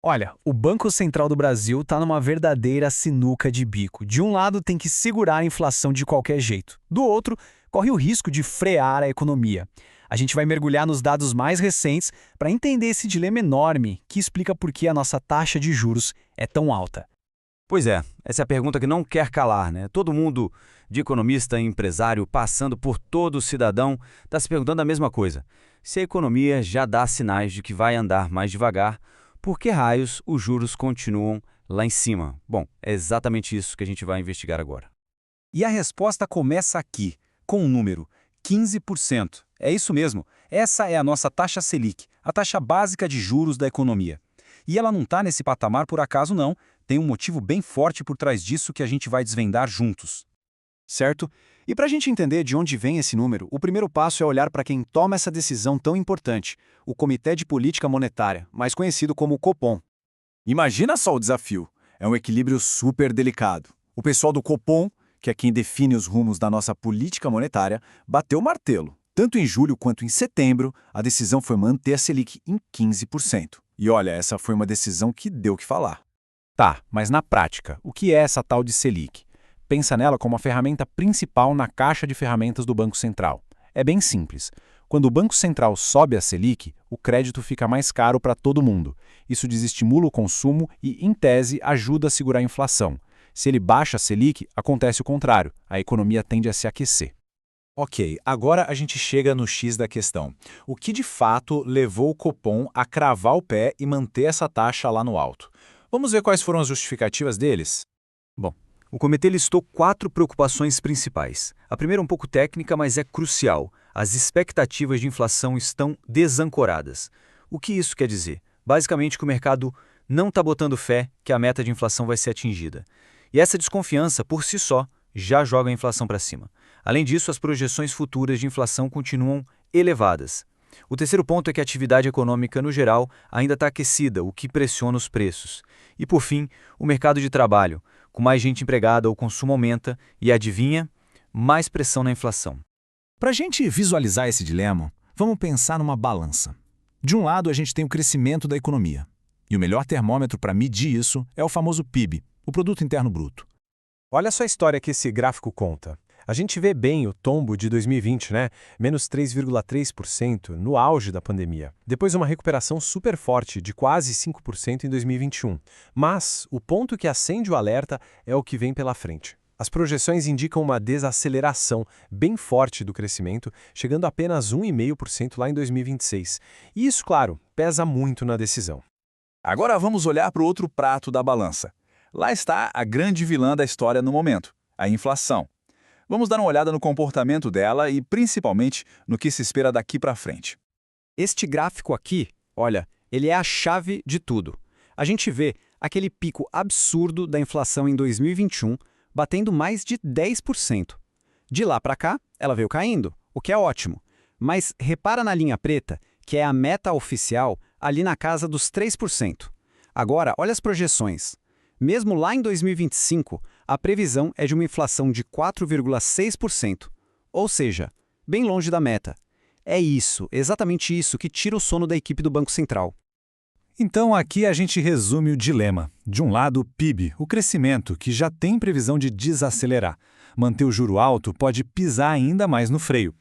Olha, o Banco Central do Brasil está numa verdadeira sinuca de bico. De um lado, tem que segurar a inflação de qualquer jeito. Do outro, corre o risco de frear a economia. A gente vai mergulhar nos dados mais recentes para entender esse dilema enorme que explica por que a nossa taxa de juros é tão alta. Pois é, essa é a pergunta que não quer calar, né? Todo mundo, de economista a empresário, passando por todo cidadão, está se perguntando a mesma coisa. Se a economia já dá sinais de que vai andar mais devagar, por que raios os juros continuam lá em cima? Bom, é exatamente isso que a gente vai investigar agora. E a resposta começa aqui, com o número 15%. É isso mesmo, essa é a nossa taxa Selic, a taxa básica de juros da economia. E ela não está nesse patamar por acaso não, tem um motivo bem forte por trás disso que a gente vai desvendar juntos. Certo? E para a gente entender de onde vem esse número, o primeiro passo é olhar para quem toma essa decisão tão importante, o Comitê de Política Monetária, mais conhecido como Copom. Imagina só o desafio, é um equilíbrio super delicado. O pessoal do Copom, que é quem define os rumos da nossa política monetária, bateu o martelo. Tanto em julho quanto em setembro, a decisão foi manter a Selic em 15%. E olha, essa foi uma decisão que deu o que falar. Tá, mas na prática, o que é essa tal de Selic? Pensa nela como a ferramenta principal na caixa de ferramentas do Banco Central. É bem simples. Quando o Banco Central sobe a Selic, o crédito fica mais caro para todo mundo. Isso desestimula o consumo e, em tese, ajuda a segurar a inflação. Se ele baixa a Selic, acontece o contrário. A economia tende a se aquecer. Ok, agora a gente chega no X da questão. O que de fato levou o Copom a cravar o pé e manter essa taxa lá no alto? Vamos ver quais foram as justificativas deles? Bom, o comitê listou 4 preocupações principais. A primeira é um pouco técnica, mas é crucial. As expectativas de inflação estão desancoradas. O que isso quer dizer? Basicamente que o mercado não está botando fé que a meta de inflação vai ser atingida. E essa desconfiança, por si só, já joga a inflação para cima. Além disso, as projeções futuras de inflação continuam elevadas. O terceiro ponto é que a atividade econômica, no geral, ainda está aquecida, o que pressiona os preços. E, por fim, o mercado de trabalho. Com mais gente empregada, o consumo aumenta e, adivinha, mais pressão na inflação. Para a gente visualizar esse dilema, vamos pensar numa balança. De um lado, a gente tem o crescimento da economia. E o melhor termômetro para medir isso é o famoso PIB, o Produto Interno Bruto. Olha só a história que esse gráfico conta. A gente vê bem o tombo de 2020, né? Menos 3,3% no auge da pandemia. Depois uma recuperação super forte de quase 5% em 2021. Mas o ponto que acende o alerta é o que vem pela frente. As projeções indicam uma desaceleração bem forte do crescimento, chegando a apenas 1,5% lá em 2026. E isso, claro, pesa muito na decisão. Agora vamos olhar para o outro prato da balança. Lá está a grande vilã da história no momento, a inflação. Vamos dar uma olhada no comportamento dela e, principalmente, no que se espera daqui para frente. Este gráfico aqui, olha, ele é a chave de tudo. A gente vê aquele pico absurdo da inflação em 2021, batendo mais de 10%. De lá para cá, ela veio caindo, o que é ótimo. Mas repara na linha preta, que é a meta oficial, ali na casa dos 3%. Agora, olha as projeções. Mesmo lá em 2025, a previsão é de uma inflação de 4,6%, ou seja, bem longe da meta. É isso, exatamente isso, que tira o sono da equipe do Banco Central. Então aqui a gente resume o dilema. De um lado, o PIB, o crescimento, que já tem previsão de desacelerar. Manter o juro alto pode pisar ainda mais no freio.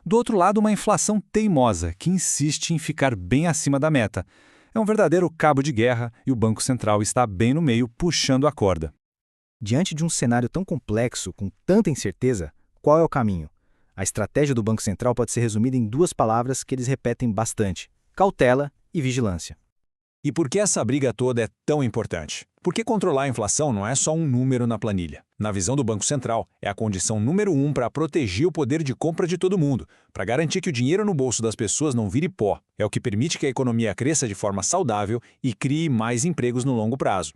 Do outro lado, uma inflação teimosa, que insiste em ficar bem acima da meta. É um verdadeiro cabo de guerra e o Banco Central está bem no meio, puxando a corda. Diante de um cenário tão complexo, com tanta incerteza, qual é o caminho? A estratégia do Banco Central pode ser resumida em 2 palavras que eles repetem bastante: cautela e vigilância. E por que essa briga toda é tão importante? Porque controlar a inflação não é só um número na planilha. Na visão do Banco Central, é a condição número 1 para proteger o poder de compra de todo mundo, para garantir que o dinheiro no bolso das pessoas não vire pó. É o que permite que a economia cresça de forma saudável e crie mais empregos no longo prazo.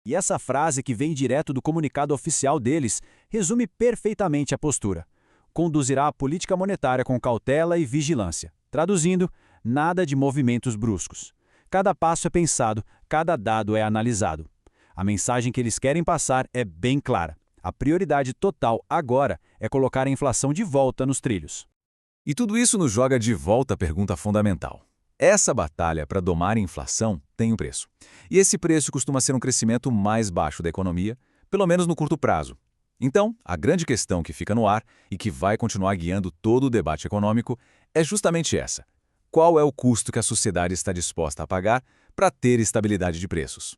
E essa frase que vem direto do comunicado oficial deles resume perfeitamente a postura. Conduzirá a política monetária com cautela e vigilância. Traduzindo, nada de movimentos bruscos. Cada passo é pensado, cada dado é analisado. A mensagem que eles querem passar é bem clara. A prioridade total agora é colocar a inflação de volta nos trilhos. E tudo isso nos joga de volta à pergunta fundamental. Essa batalha para domar a inflação tem um preço. E esse preço costuma ser um crescimento mais baixo da economia, pelo menos no curto prazo. Então, a grande questão que fica no ar e que vai continuar guiando todo o debate econômico é justamente essa. Qual é o custo que a sociedade está disposta a pagar para ter estabilidade de preços?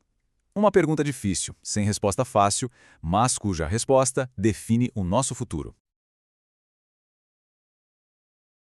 Uma pergunta difícil, sem resposta fácil, mas cuja resposta define o nosso futuro.